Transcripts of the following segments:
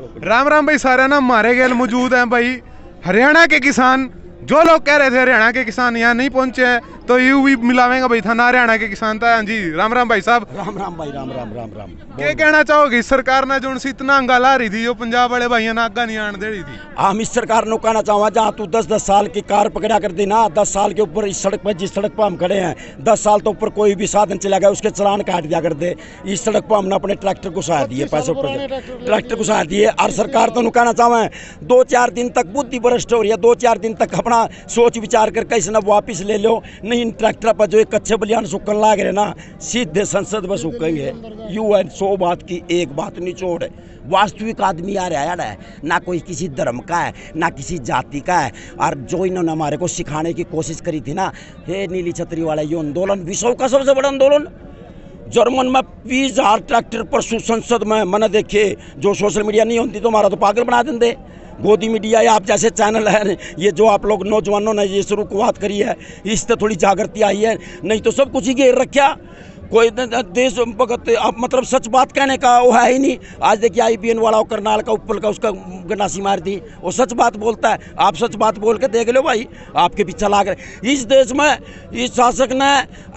राम राम भाई सारे ना हमारे गेल मौजूद हैं भाई हरियाणा के किसान। जो लोग कह रहे थे हरियाणा के किसान यहाँ नहीं पहुंचे हैं तो यू भी मिलावेंगे भाई था ना हरियाणा के किसान था। हाँ जी राम राम भाई साहब। राम राम भाई राम राम राम राम। क्या कहना चाहोगे सरकार ने जो इतना अंगाला रही थी जो पंजाब वाले भाइयों ने आगा नहीं आने दे रही थी। हम इस सरकार को कहना चाहूँगा जहाँ तू 10-10 साल की कार पकड़ा कर देना 10 साल के ऊपर इस सड़क पर जिस सड़क पर हम खड़े हैं 10 साल तो ऊपर कोई भी साधन चला गया उसके चलान काट दिया कर दे। इस सड़क पर हमने अपने ट्रैक्टर को सहा दिए पैसे ट्रैक्टर को सहा दिए। और सरकार तो कहना चाहें 2-4 दिन तक बुद्धि भ्रष्ट हो रही है 2-4 दिन तक अपना सोच विचार कर कैसे ना वापिस ले लो। नहीं इन ट्रैक्टर पर जो एक कच्चे बलियान सूखन लाग रहे ना सीधे संसद में सूखेंगे। UN 100 बात की एक बात निचोड़ है। वास्तविक आदमी आ रहा है ना कोई किसी धर्म का है ना किसी जाति का है। और जो इन्होंने हमारे को सिखाने की कोशिश करी थी ना हे नीली छतरी वाला ये आंदोलन विश्व का सबसे बड़ा आंदोलन। जर्मन में 20,000 ट्रैक्टर पर संसद में मैंने देखे। जो सोशल मीडिया नहीं होती तो हमारा तो पागल बना देंगे। गोदी मीडिया या आप जैसे चैनल है ये जो आप लोग नौजवानों ने ये शुरुआत करी है इससे थोड़ी जागृति आई है। नहीं तो सब कुछ ही घेर रखा। कोई देश भगत अब मतलब सच बात कहने का वो है ही नहीं। आज देखिए IPN वाला करनाल का ऊपर का उसका गन्नासी मार दी वो सच बात बोलता है। आप सच बात बोल के देख लो भाई आपके पीछे लाग रहे। इस देश में इस शासक ने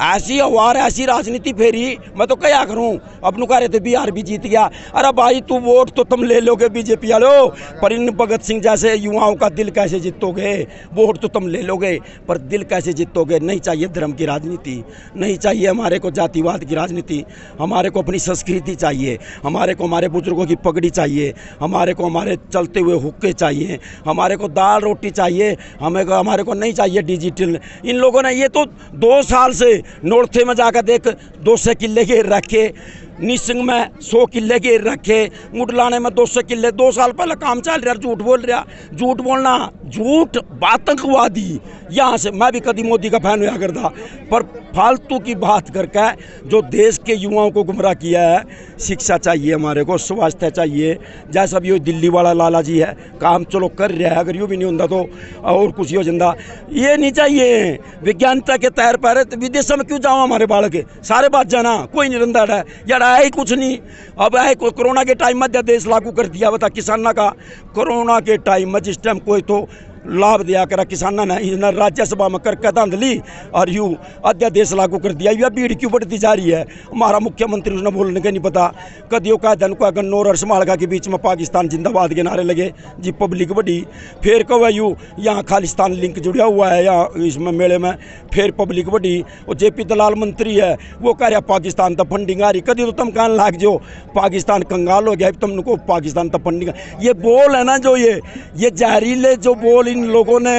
ऐसी अवार ऐसी राजनीति फेरी मैं तो क्या करूं। अब नु कह रहे थे बिहार भी जीत गया। अरे भाई तू वोट तो तुम ले लोगे BJP वालों पर इन भगत सिंह जैसे युवाओं का दिल कैसे जीतोगे। वोट तो तुम ले लोगे पर दिल कैसे जीतोगे। नहीं चाहिए धर्म की राजनीति नहीं चाहिए हमारे को जातिवाद की राजनीति। हमारे को अपनी संस्कृति चाहिए। हमारे को हमारे बुजुर्गों की पगड़ी चाहिए। हमारे को हमारे चलते हुए हुक्के चाहिए। हमारे को दाल रोटी चाहिए। हमारे को नहीं चाहिए डिजिटल। इन लोगों ने ये तो 2 साल से नोरथे में जाकर देख 200 किले के रखे निसिंग में 100 किले के रखे मुडलाने में 200 किले 2 साल पहले काम चल रहा। झूठ बोल रहा झूठ बोलना झूठ आतंकवादी। यहाँ से मैं भी कभी मोदी का फैन हुआ करता पर फालतू की बात करके जो देश के युवाओं को गुमराह किया है। शिक्षा चाहिए हमारे को स्वास्थ्य चाहिए। जैसा भी ये दिल्ली वाला लाला जी है काम चलो कर रहा है अगर यूँ भी नहीं होता तो और कुछ हो जाता। ये नहीं चाहिए विज्ञानता के तैर पर विदेशों में क्यों जाओ हमारे बालक सारे बात जाना कोई नहीं रंदा है यार है ही कुछ नहीं। अब है कोरोना के टाइम में अध्यादेश लागू कर दिया बता किसानों का। कोरोना के टाइम में जिस टाइम कोई तो लाभ दिया करा किसानों ने राज्यसभा में करके धांधली और यूँ अध्यादेश लागू कर दिया। यह भीड़ क्यों बढ़ती जा रही है। हमारा मुख्यमंत्री उसने बोलने का नहीं पता कदियों का धन को गन्नौर और समालगा के बीच में पाकिस्तान जिंदाबाद के नारे लगे जी पब्लिक बढ़ी। फिर कहो यूँ यहाँ खालिस्तान लिंक जुड़ा हुआ है यहाँ इसमें मेले में फिर पब्लिक बढ़ी। और JP दलाल मंत्री है वो कह रहा पाकिस्तान तक फंडिंग आ रही कदी तो तुम कहने लाग जो पाकिस्तान कंगाल हो गया तुमको पाकिस्तान तक फंडिंग। ये बोल है ना जो ये जहरीले जो बोल इन लोगों ने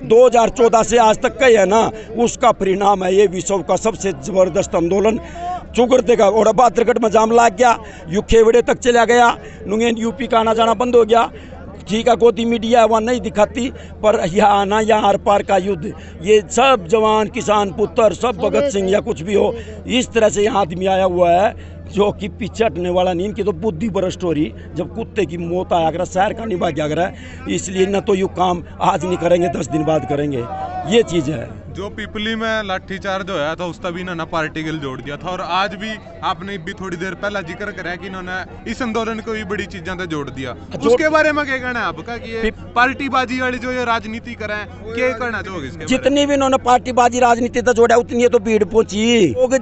2014 से आज तक कहे है ना उसका परिणाम है ये विश्व का सबसे जबरदस्त आंदोलन चुगर देगा। और बादरगढ़ में जाम लग गया यू खेवड़े तक चला गया नुंगेन UP का आना जाना बंद हो गया। ठीक है गोदी मीडिया वहाँ नहीं दिखाती पर यहाँ आना यहाँ आर पार का युद्ध ये सब जवान किसान पुत्र सब भगत सिंह या कुछ भी हो इस तरह से यहाँ आदमी आया हुआ है जो कि पीछे हटने वाला नहीं। इनकी तो बुद्धि भ्रष्ट हो रही जब कुत्ते की मौत आया कर शहर का नहीं भाग्या कर। इसलिए न तो यू काम आज नहीं करेंगे 10 दिन बाद करेंगे ये चीज़ है। जो पिपली में लाठीचार्ज होया था उसका भी इन्होंने पार्टी के लिए जोड़ दिया था और आज भी आपने भी थोड़ी देर पहला जिक्र कराया कि इन्होंने इस आंदोलन को भी बड़ी चीजों से जोड़ दिया। उसके बारे में क्या कहना है आपका कि ये पार्टीबाजी वाली जो ये राजनीति करें क्या करना चाहोगे इसके जितनी भी इन्होंने पार्टीबाजी राजनीति तो जोड़ा उतनी तो भीड़ पहुंची। लोग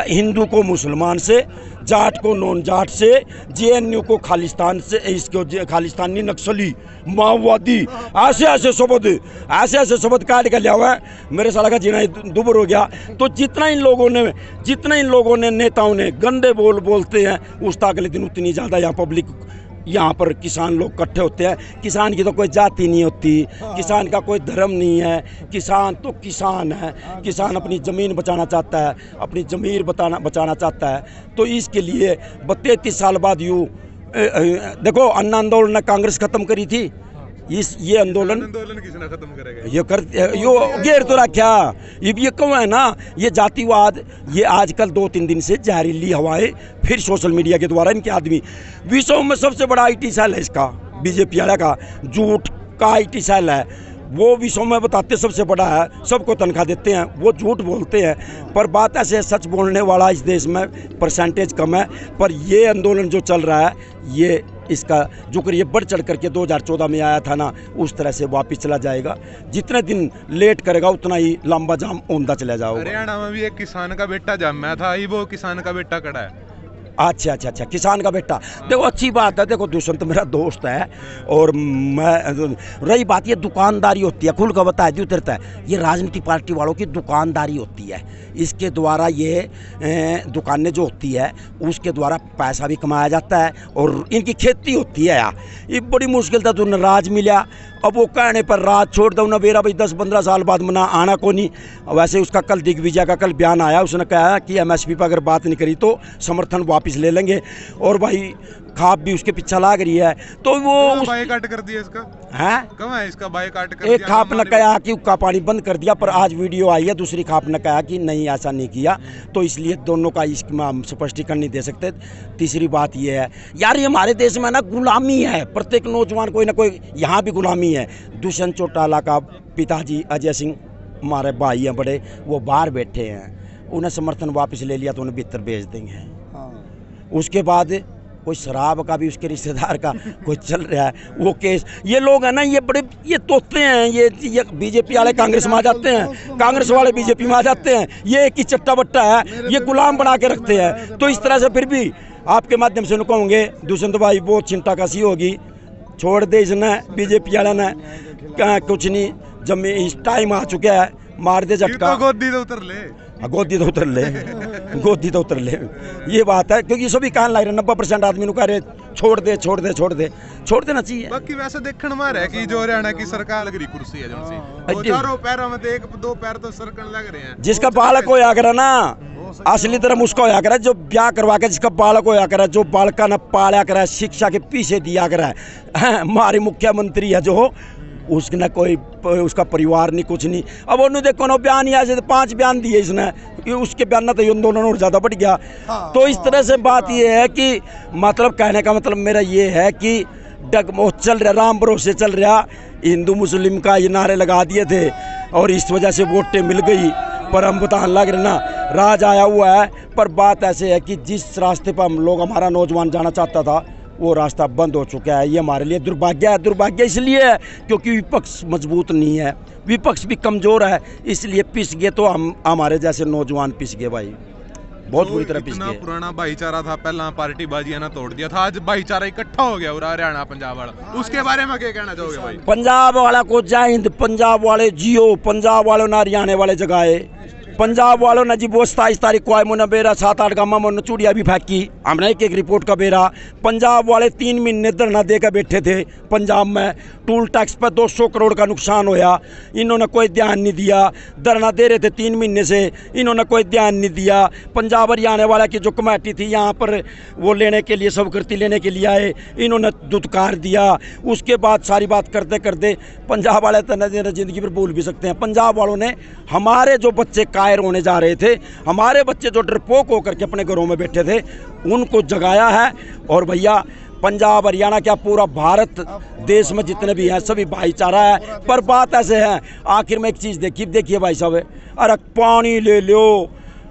हिंदू को मुसलमान से जाट को नॉन जाट से JNU को खालिस्तान से इसको खालिस्तानी नक्सली माओवादी ऐसे ऐसे शब्द काट कर लिया हुआ है। मेरे साला का जीना दुबर हो गया। तो जितना इन लोगों ने नेताओं ने गंदे बोलते हैं उस अगले दिन उतनी ज़्यादा यहाँ पब्लिक यहाँ पर किसान लोग इकट्ठे होते हैं। किसान की तो कोई जाति नहीं होती किसान का कोई धर्म नहीं है। किसान तो किसान है। किसान अपनी ज़मीन बचाना चाहता है अपनी ज़मीर बचाना चाहता है। तो इसके लिए 33 साल बाद देखो अन्न आंदोलन ने कांग्रेस खत्म करी थी। ये आंदोलन किसने खत्म करेगा यो घेर तो रखा। ये क्यों है ना ये जातिवाद ये आजकल 2-3 दिन से जहरीली हवाएं फिर सोशल मीडिया के द्वारा इनके आदमी विश्व में सबसे बड़ा IT सेल है इसका BJP वाला का झूठ का IT सेल है। वो विषयों में बताते सबसे बड़ा है, सबको तनख्वाह देते हैं, वो झूठ बोलते हैं। पर बात ऐसे है, सच बोलने वाला इस देश में परसेंटेज कम है। पर ये आंदोलन जो चल रहा है, ये इसका जो कर ये बढ़ चढ़ करके 2014 में आया था ना, उस तरह से वापस चला जाएगा। जितने दिन लेट करेगा उतना ही लंबा जाम होता चला जाएगा। हरियाणा में भी एक किसान का बेटा जन्मा था, वो किसान का बेटा खड़ा है। अच्छा अच्छा अच्छा, किसान का बेटा। देखो अच्छी बात है, देखो दुष्यंत मेरा दोस्त है। और मैं रही बात ये दुकानदारी होती है, खुल का बताया दी उतरता है, ये राजनीतिक पार्टी वालों की दुकानदारी होती है। इसके द्वारा ये दुकानें जो होती है उसके द्वारा पैसा भी कमाया जाता है। और इनकी खेती होती है यार, ये बड़ी मुश्किल था, तो राज मिला। अब वो कहने पर राज छोड़ दो ना बेरा भाई, 10-15 साल बाद मना आना को नहीं। वैसे उसका कल दिग्विजय का कल बयान आया, उसने कहा कि एमएसपी पर अगर बात नहीं करी तो समर्थन वापस ले लेंगे। और भाई खाप भी उसके पीछे लाग रही है, तो वो बायकाट कर दिया इसका है। कम है इसका बायकाट कर एक दिया। खाप ने कहा कि उसका पानी बंद कर दिया, पर आज वीडियो आई है दूसरी खाप ने कहा कि नहीं ऐसा नहीं किया। तो इसलिए दोनों का इसमें हम स्पष्टीकरण नहीं दे सकते। तीसरी बात ये है यार, ये हमारे देश में ना गुलामी है, प्रत्येक नौजवान कोई ना कोई यहाँ भी गुलामी है। दुष्यंत चौटाला का पिताजी अजय सिंह हमारे भाई हैं बड़े, वो बाहर बैठे हैं, उन्हें समर्थन वापस ले लिया तो उन्हें भीतर भेज देंगे। उसके बाद कोई शराब का भी उसके रिश्तेदार का कोई चल रहा है वो केस। ये लोग हैं ना, ये बड़े ये तोते हैं, ये बीजेपी वाले कांग्रेस में आ जाते हैं, कांग्रेस वाले बीजेपी में आ जाते हैं। ये एक ही चट्टा बट्टा है, ये गुलाम बना के रखते हैं। तो इस तरह से फिर भी आपके माध्यम से कहूँगे दुष्यंत भाई बहुत चिंता कसी होगी, छोड़ दे इसने बीजेपी वाले ने, कुछ नहीं, जब इस टाइम आ चुका है मार दे झटका। गोदी तो उतर ले, गोदी तो उतर ले, गोदी तो उतर ले, ये बात है। क्योंकि सभी कहने लग रहे 90% आदमी को कह रहे छोड़ दे छोड़ दे छोड़ दे, छोड़ देना चाहिए। बाकी वैसे देखने में रहा है कि जो हरियाणा की सरकार लग रही कुर्सी है जो चारों पैरों में एक दो पैर तो सरकन लग रहे हैं। जिसका बालक होया करे ना, असली तरह उसका होया करे, जो ब्याह करवा के जिसका बालक होया करे, जो बालका न पाला करे, शिक्षा के पीछे दिया करे। हमारे मुख्यमंत्री है जो, उसने कोई उसका परिवार नहीं, कुछ नहीं। अब उन्होंने देखो ना बयान ही ऐसे 5 बयान दिए इसने, उसके बयान ना तो आंदोलन और ज़्यादा बढ़ गया। तो इस तरह से बात ये है कि मतलब कहने का मतलब मेरा ये है कि डगमोह चल रहा, राम भरोसे चल रहा, हिंदू मुस्लिम का ये नारे लगा दिए थे और इस वजह से वोटें मिल गई। पर हम बताने लग रहे ना, राज आया हुआ है। पर बात ऐसे है कि जिस रास्ते पर हम लोग, हमारा नौजवान जाना चाहता था, वो रास्ता बंद हो चुका है। ये हमारे लिए दुर्भाग्य है। दुर्भाग्य इसलिए है क्योंकि विपक्ष मजबूत नहीं है, विपक्ष भी कमज़ोर है, इसलिए पिस गए। तो हम हमारे जैसे नौजवान पिस गए भाई, बहुत बुरी तरह पिस गए। पुराना भाईचारा था, पहला पार्टी बाजियां ना तोड़ दिया था, आज भाईचारा इकट्ठा हो गया पूरा हरियाणा पंजाब वाला। उसके बारे में क्या कहना चाहोगे भाई? पंजाब वाला को जय हिंद, पंजाब वाले जियो, पंजाब वालों ने हरियाणा वाले जगाए, पंजाब वालों ने जी वो 27 तारीख को आए मुन्ना बेरा 7-8 गाँव में चूड़िया भी फेंकी, हमने एक रिपोर्ट का बेरा। पंजाब वाले 3 महीने धरना देकर बैठे थे पंजाब में, टूल टैक्स पर 200 करोड़ का नुकसान होया, इन्होंने कोई ध्यान नहीं दिया। धरना दे रहे थे 3 महीने से, इन्होंने कोई ध्यान नहीं दिया। पंजाब हरियाणा वाला की जो कमेटी थी यहाँ पर वो लेने के लिए, स्वीकृति लेने के लिए आए, इन्होंने दुत्कार दिया। उसके बाद सारी बात करते करते पंजाब वाले तो ज़िंदगी पर भूल भी सकते हैं। पंजाब वालों ने हमारे जो बच्चे कायर होने जा रहे थे, हमारे बच्चे जो डरपोक होकर के अपने घरों में बैठे थे, उनको जगाया है। और भैया पंजाब हरियाणा क्या पूरा भारत देश में जितने भी हैं सभी भाईचारा है। पर बात ऐसे है, आखिर में एक चीज़ देखिए भाई साहब, अरे पानी ले लो,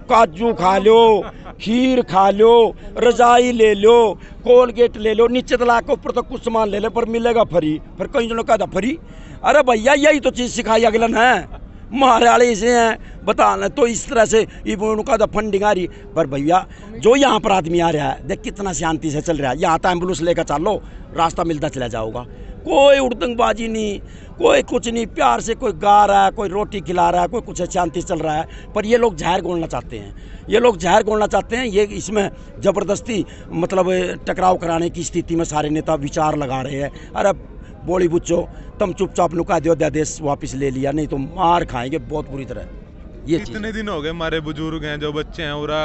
काजू खा लो, खीर खा लो, रजाई ले लो, कोलगेट ले लो, नीचे तला के ऊपर तो कुछ सामान ले लो पर मिलेगा फ्री। फिर कई जनों का था फ्री। अरे भैया यही तो चीज़ सिखाई अगलन है, मारे वाले इसे हैं बताना। तो इस तरह से उनका फंडिंग आ रही। पर भैया जो यहाँ पर आदमी आ रहा है, देख कितना शांति से चल रहा है। यहाँ तो एम्बुलेंस लेकर चलो, रास्ता मिलता चला जाओगा, कोई उड़दंगबाजी नहीं, कोई कुछ नहीं, प्यार से कोई गा रहा है, कोई रोटी खिला रहा है, कोई कुछ शांति चल रहा है। पर ये लोग जहर घोलना चाहते हैं, ये लोग जहर घोलना चाहते हैं। ये इसमें ज़बरदस्ती मतलब टकराव कराने की स्थिति में सारे नेता विचार लगा रहे हैं। अरे बोली बुच्चो, तुम चुपचाप लुका दो, अध्यादेश वापस ले लिया, नहीं तो मार खाएंगे बहुत बुरी तरह। ये इतने दिन हो गए हमारे बुजुर्ग हैं, जो बच्चे हैं, पूरा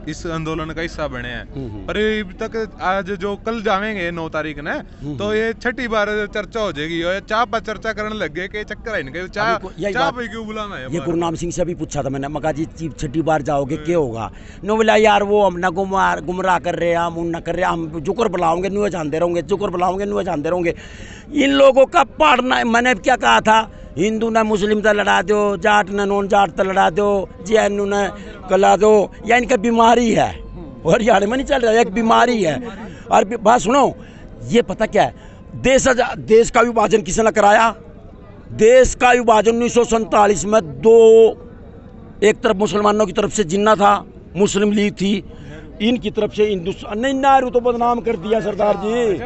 इस आंदोलन का हिस्सा बने हैं, पर अभी तक आज जो कल जावेंगे 9 तारीख ने, तो ये छठी बार चर्चा हो जाएगी। और चाह पर चर्चा करने लग गए कि चक्कर है इनके, चाह पे क्यों बुलाना है। ये गुरनाम सिंह से भी पूछा था मैंने, मगा जी छठी बार जाओगे क्या होगा? नो बोला यार वो हम ना गुमराह कर रहे हैं, हम उन ना कर रहे हैं, हम जुकर बुलाओगे नुए जानते रहोगे, जुकर बुलाओगे नुए जानते रहोगे। इन लोगों का पढ़ना, मैंने क्या कहा था, हिंदू ने मुस्लिम से लड़ा दो, जाट ने नॉन जाट से लड़ा दो, जैन ने कला दो, या इनका बीमारी है। और हरियाणा में नहीं चल रहा, एक बीमारी है। और बात सुनो, ये पता क्या है, देश का विभाजन किसने कराया? देश का विभाजन 1947 में एक तरफ मुसलमानों की तरफ से जिन्ना था, मुस्लिम लीग थी, इनकी तरफ से हिंदुस्तान। नहीं, नेहरू तो बदनाम कर दिया सरदार जी,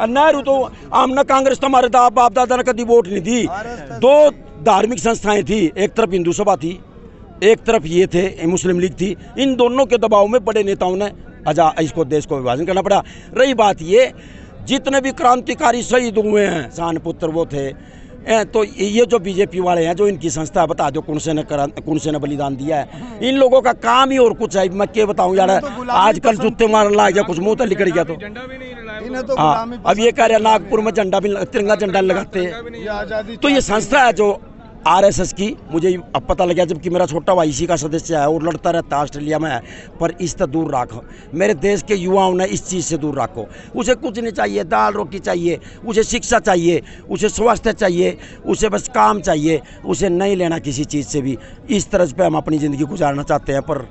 नेहरू तो हमने कांग्रेस तो हमारे बाप दादा ने कभी वोट नहीं दी। 2 धार्मिक संस्थाएं थी, एक तरफ हिंदू सभा थी, एक तरफ ये थे मुस्लिम लीग थी। इन दोनों के दबाव में बड़े नेताओं ने इसको देश को विभाजन करना पड़ा। रही बात ये, जितने भी क्रांतिकारी शहीद हुए हैं, शान पुत्र वो थे, तो ये जो बीजेपी वाले हैं, जो इनकी संस्था है, बता दो कौन से ने बलिदान दिया है? इन लोगों का काम ही और कुछ है, मैं क्या बताऊं यार। आजकल जूते मारने लग गया, कुछ मुंह तो निकल गया। तो हाँ, अब ये कह रहे नागपुर में झंडा भी, तिरंगा झंडा लगाते हैं। तो ये संस्था है जो आरएसएस की, मुझे अब पता लगा, जबकि मेरा छोटा भाई इसी का सदस्य है और लड़ता रहता है ऑस्ट्रेलिया में। पर इससे दूर रखो, मेरे देश के युवाओं ने इस चीज़ से दूर रखो। उसे कुछ नहीं चाहिए, दाल रोटी चाहिए, उसे शिक्षा चाहिए, उसे स्वास्थ्य चाहिए, उसे बस काम चाहिए, उसे नहीं लेना किसी चीज़ से भी। इस तरह पे हम अपनी ज़िंदगी गुजारना चाहते हैं, पर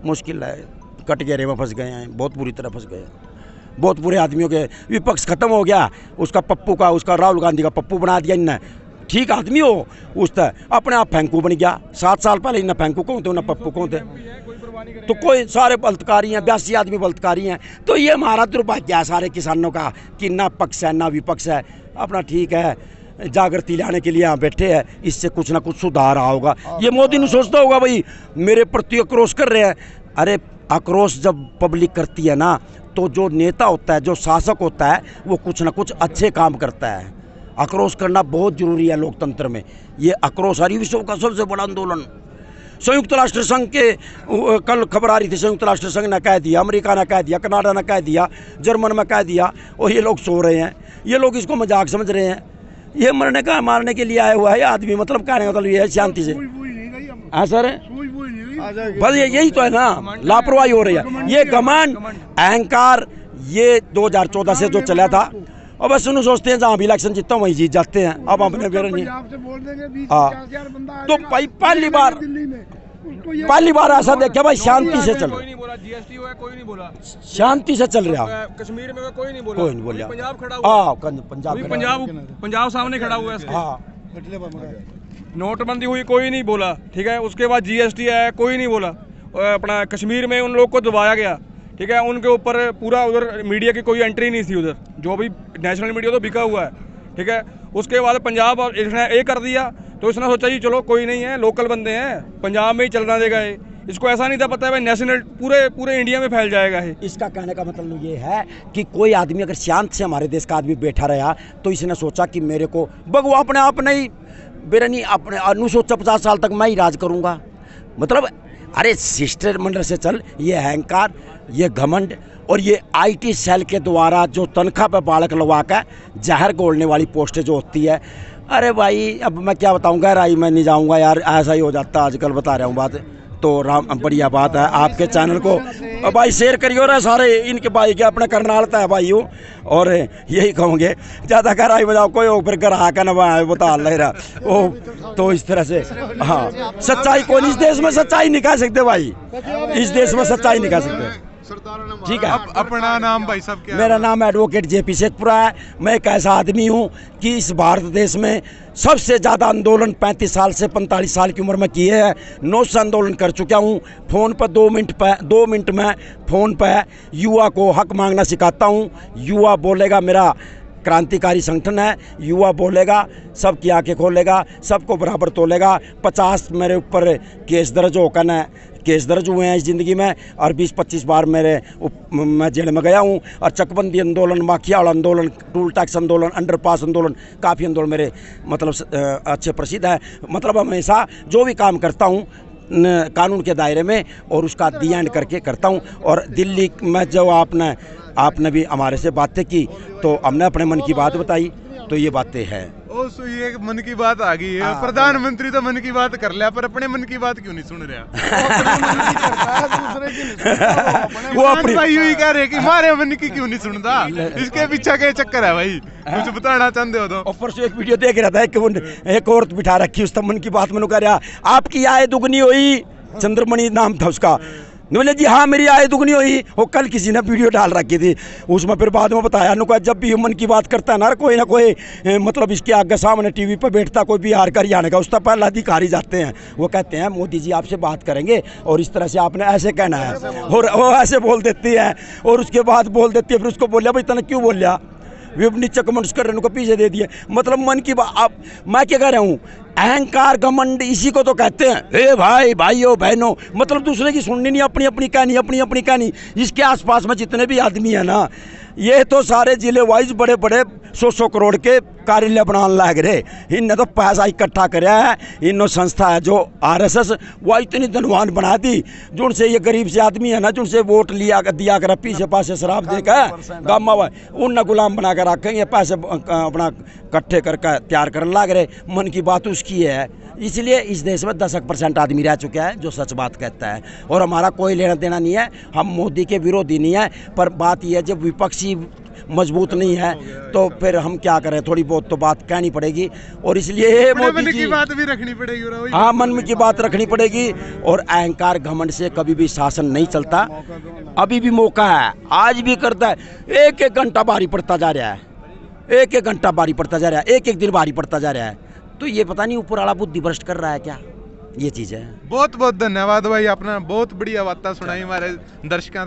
मुश्किल है, कटघरे में फंस गए हैं, बहुत बुरी तरह फंस गए हैं। बहुत बुरे आदमियों के विपक्ष खत्म हो गया, उसका राहुल गांधी का पप्पू बना दिया इनने। ठीक आदमी हो उस तरह अपने आप फेंकू बन गया। 7 साल पहले इन्हें फेंकू कौन थे, उन्हें पप्पू कौन थे? तो कोई सारे बलात्कारी हैं, 82 आदमी बलात्कारी हैं। तो ये हमारा दुर्भाग्य है सारे किसानों का कि ना पक्ष है ना विपक्ष है। अपना ठीक है, जागृति लाने के लिए यहाँ बैठे हैं, इससे कुछ ना कुछ सुधार होगा। ये मोदी ने सोचता होगा भाई मेरे प्रति आक्रोश कर रहे हैं। अरे आक्रोश जब पब्लिक करती है ना, तो जो नेता होता है, जो शासक होता है, वो कुछ ना कुछ अच्छे काम करता है। आक्रोश करना बहुत जरूरी है लोकतंत्र में। ये आक्रोश हरी विश्व का सबसे बड़ा आंदोलन। संयुक्त राष्ट्र संघ के कल खबर आ रही थी, संयुक्त राष्ट्र संघ ने कह दिया, अमेरिका ने कह दिया, कनाडा ने कह दिया, जर्मन में कह दिया, और ये लोग सो रहे हैं। ये लोग इसको मजाक समझ रहे हैं। ये मारने के लिए आया हुआ है आदमी, मतलब कहने का मतलब ये है शांति से। हाँ सर, बस यही तो है ना, लापरवाही हो रही है। ये घमंड, अहंकार, ये 2014 से जो चला था। और बस उन्हें सोचते हैं जहाँ भी इलेक्शन जीतता हूँ वहीं जीत जाते हैं। अब अपने बेर नहीं। तो भाई पहली बार ऐसा देखा भाई, शांति से चल, कोई नहीं बोला, जीएसटी हुआ कोई नहीं बोला, शांति से चल रहा। कश्मीर में कोई नहीं बोला, कोई नहीं बोला, पंजाब खड़ा हुआ, पंजाब सामने खड़ा हुआ है। नोटबंदी हुई कोई नहीं बोला, ठीक है। उसके बाद जीएसटी आया कोई नहीं बोला। अपना कश्मीर में उन लोग को दबाया गया, ठीक है। उनके ऊपर पूरा उधर मीडिया की कोई एंट्री नहीं थी, उधर जो भी नेशनल मीडिया तो बिका हुआ है, ठीक है। उसके बाद पंजाब और इसने ए कर दिया, तो इसने सोचा जी चलो कोई नहीं है, लोकल बंदे हैं, पंजाब में ही चलना देगा ये। इसको ऐसा नहीं था पता है भाई नेशनल पूरे इंडिया में फैल जाएगा है। इसका कहने का मतलब ये है कि कोई आदमी अगर शांत से हमारे देश का आदमी बैठा रहा, तो इसने सोचा कि मेरे को वो अपने आप नहीं, मेरा नहीं, अपने अनु सोचा 50 साल तक मैं ही राज करूँगा। मतलब अरे सिस्टर मंडल से चल। ये अहंकार, ये घमंड और ये आईटी सेल के द्वारा जो तनख्वाह पे बालक लगवा कर जहर घोलने वाली पोस्टें जो होती है, अरे भाई अब मैं क्या बताऊंगा, राई मैं नहीं जाऊंगा यार, ऐसा ही हो जाता आजकल, बता रहा हूँ बात। तो राम बढ़िया बात है, आपके चैनल को भाई शेयर करियो रहे सारे इनके भाई के अपने करनालता है भाई हूँ। और यही कहूँगे ज़्यादा कर आई बजाओ, कोई फिर कर आ कर ना बता ले रहा ओ। तो इस तरह से हाँ, सच्चाई को इस देश में सच्चाई नहीं कह सकते भाई, इस देश में सच्चाई नहीं कह सकते। ठीक है, अपना नाम भाई साहब क्या? मेरा नाम एडवोकेट जेपी शेखपुरा है। मैं एक ऐसा आदमी हूँ कि इस भारत देश में सबसे ज़्यादा आंदोलन 35 साल से 45 साल की उम्र में किए हैं। 900 आंदोलन कर चुका हूँ। फ़ोन पर 2 मिनट में फ़ोन पर युवा को हक मांगना सिखाता हूँ। युवा बोलेगा, मेरा क्रांतिकारी संगठन है, युवा बोलेगा सबकी आंखें खोलेगा, सबको बराबर तोलेगा। 50 मेरे ऊपर केस दर्ज होकर न केस दर्ज हुए हैं इस ज़िंदगी में, और 20-25 बार मैं जेल में गया हूँ। और चकबंदी आंदोलन, माखियावाड़ आंदोलन, टूल टैक्स आंदोलन, अंडरपास आंदोलन, काफ़ी आंदोलन मेरे मतलब अच्छे प्रसिद्ध है। मतलब हमेशा जो भी काम करता हूँ कानून के दायरे में और उसका दी एंड करके करता हूँ। और दिल्ली में जो आपने भी हमारे से बातें की तो हमने अपने मन की बात बताई, तो ये बातें हैं। ओ सो ये मन की बात आ गई है। प्रधानमंत्री तो मन की बात कर लिया, पर अपने मन की बात क्यों नहीं सुन रहा? वो अपनी भाई यही कह रहे कि हमारे मन की क्यों नहीं सुनता, इसके पीछे क्या चक्कर है भाई? कुछ बताना चाहते हो तो? ऊपर से एक वीडियो देख रहा था कि एक औरत बिठा रखी, उसका मन की बात मैंने कह रहा आपकी आय दुगनी हुई, चंद्रमणि नाम था उसका। बोले जी हाँ मेरी आय दुगनी हुई। वो कल किसी ने वीडियो डाल रखी थी, उसमें फिर बाद में बताया नुका जब भी मन की बात करता है ना कोई मतलब इसके आगे सामने टीवी पर बैठता कोई बिहार का हरियाणा का, उसका पहला अधिकारी जाते हैं, वो कहते हैं मोदी जी आपसे बात करेंगे और इस तरह से आपने ऐसे कहना है, और वो ऐसे बोल देती है और उसके बाद बोल देती है। फिर उसको बोलिया भाई तने क्यों बोलिया, वे नीचे कमेंट्स कर रहे हैं, पीछे दे दिए। मतलब मन की बात, अब मैं क्या कह रहा हूँ, अहंकार घमंड इसी को तो कहते हैं। ए भाइयों बहनों, मतलब दूसरे की सुननी नहीं, अपनी अपनी कहानी। इसके आसपास में जितने भी आदमी है ना, ये तो सारे जिले वाइज बड़े बड़े 100 करोड़ के कार्यालय बनाने लग रहे। इनने तो पैसा इकट्ठा कराया है, इन संस्था है जो RSS, वो इतनी धनवान बना दी, जिनसे ये गरीब से आदमी है ना, जिनसे वोट दिया कर पीछे पासे शराब देकर गामा हुआ, उन गुलाम बना कर रखेंगे, पैसे अपना इकट्ठे करके तैयार करने लग रहे। मन की बात उसकी है। इसलिए इस देश में 10% आदमी रह चुका है जो सच बात कहता है, और हमारा कोई लेना देना नहीं है, हम मोदी के विरोधी नहीं है। पर बात यह है जब विपक्षी मजबूत नहीं है तो फिर हम क्या करें, थोड़ी बहुत तो बात कहनी पड़ेगी। और इसलिए मोदी की बात भी रखनी पड़ेगी। हाँ, मन में की बात रखनी पड़ेगी। और अहंकार घमंड से कभी भी शासन नहीं चलता। अभी भी मौका है, आज भी करता है। एक घंटा भारी पड़ता जा रहा है, एक घंटा भारी पड़ता जा रहा है, एक दिन भारी पड़ता जा रहा है। तो ये पता नहीं ऊपर वाला बुद्धि भ्रष्ट कर रहा है क्या, ये चीज़ है। बहुत बहुत धन्यवाद भाई, आपने बहुत बढ़िया बातें सुनाई हमारे दर्शकों।